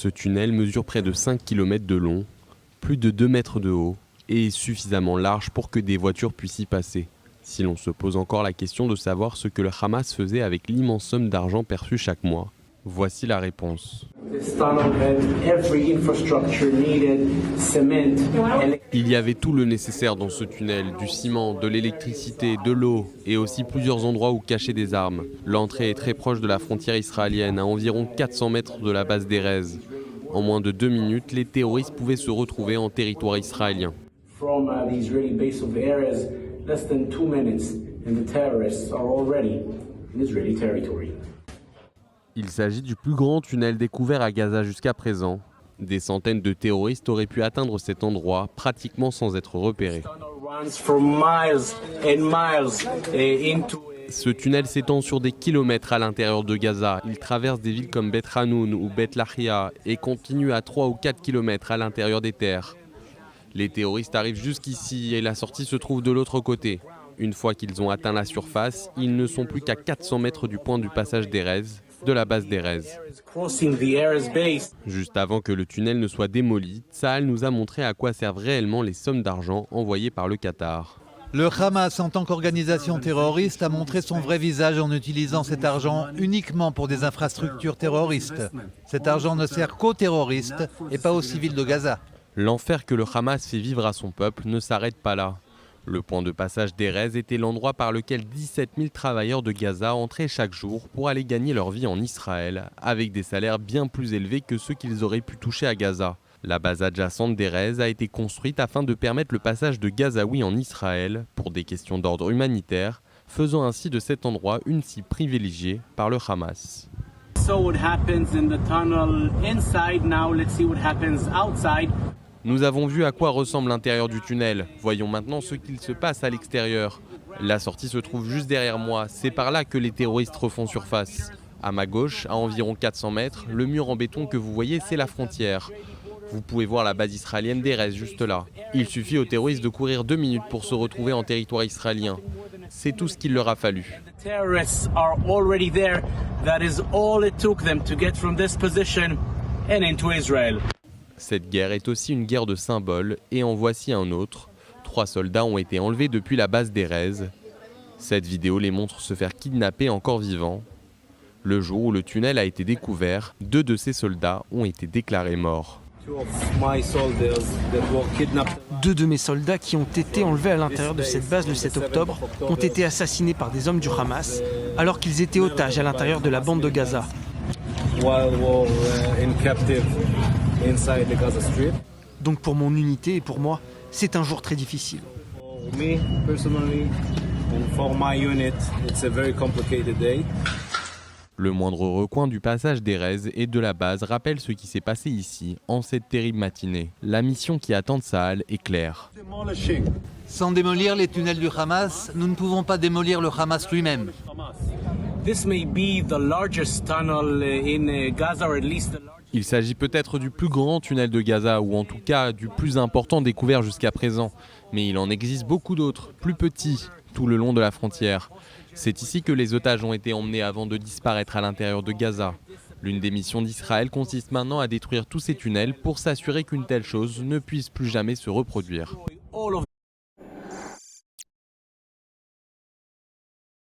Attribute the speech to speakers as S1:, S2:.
S1: Ce tunnel mesure près de 5 km de long, plus de 2 mètres de haut et est suffisamment large pour que des voitures puissent y passer. Si l'on se pose encore la question de savoir ce que le Hamas faisait avec l'immense somme d'argent perçue chaque mois, voici la réponse. Il y avait tout le nécessaire dans ce tunnel, du ciment, de l'électricité, de l'eau et aussi plusieurs endroits où cacher des armes. L'entrée est très proche de la frontière israélienne, à environ 400 mètres de la base d'Erez. En moins de 2 minutes, les terroristes pouvaient se retrouver en territoire israélien. Il s'agit du plus grand tunnel découvert à Gaza jusqu'à présent. Des centaines de terroristes auraient pu atteindre cet endroit pratiquement sans être repérés. Ce tunnel s'étend sur des kilomètres à l'intérieur de Gaza. Il traverse des villes comme Beth Hanoun ou Beth Lahia et continue à 3 ou 4 kilomètres à l'intérieur des terres. Les terroristes arrivent jusqu'ici et la sortie se trouve de l'autre côté. Une fois qu'ils ont atteint la surface, ils ne sont plus qu'à 400 mètres du point du passage d'Erez, de la base d'Erez. Juste avant que le tunnel ne soit démoli, Tsahal nous a montré à quoi servent réellement les sommes d'argent envoyées par le Qatar.
S2: Le Hamas, en tant qu'organisation terroriste, a montré son vrai visage en utilisant cet argent uniquement pour des infrastructures terroristes. Cet argent ne sert qu'aux terroristes et pas aux civils de Gaza.
S1: L'enfer que le Hamas fait vivre à son peuple ne s'arrête pas là. Le point de passage d'Erez était l'endroit par lequel 17 000 travailleurs de Gaza entraient chaque jour pour aller gagner leur vie en Israël, avec des salaires bien plus élevés que ceux qu'ils auraient pu toucher à Gaza. La base adjacente d'Erez a été construite afin de permettre le passage de Gazaouis en Israël pour des questions d'ordre humanitaire, faisant ainsi de cet endroit une cible privilégiée par le Hamas. Nous avons vu à quoi ressemble l'intérieur du tunnel. Voyons maintenant ce qu'il se passe à l'extérieur. La sortie se trouve juste derrière moi. C'est par là que les terroristes refont surface. À ma gauche, à environ 400 mètres, le mur en béton que vous voyez, c'est la frontière. Vous pouvez voir la base israélienne d'Erez juste là. Il suffit aux terroristes de courir 2 minutes pour se retrouver en territoire israélien. C'est tout ce qu'il leur a fallu. Cette guerre est aussi une guerre de symboles et en voici un autre. 3 soldats ont été enlevés depuis la base d'Erez. Cette vidéo les montre se faire kidnapper encore vivants. Le jour où le tunnel a été découvert, 2 de ces soldats ont été déclarés morts.
S3: 2 de mes soldats qui ont été enlevés à l'intérieur de cette base le 7 octobre ont été assassinés par des hommes du Hamas alors qu'ils étaient otages à l'intérieur de la bande de Gaza. Donc pour mon unité et pour moi, c'est un jour très difficile.
S1: Le moindre recoin du passage d'Erez et de la base rappelle ce qui s'est passé ici, en cette terrible matinée. La mission qui attend Tsahal est claire.
S2: Sans démolir les tunnels du Hamas, nous ne pouvons pas démolir le Hamas lui-même.
S1: Il s'agit peut-être du plus grand tunnel de Gaza, ou en tout cas du plus important découvert jusqu'à présent. Mais il en existe beaucoup d'autres, plus petits, tout le long de la frontière. C'est ici que les otages ont été emmenés avant de disparaître à l'intérieur de Gaza. L'une des missions d'Israël consiste maintenant à détruire tous ces tunnels pour s'assurer qu'une telle chose ne puisse plus jamais se reproduire.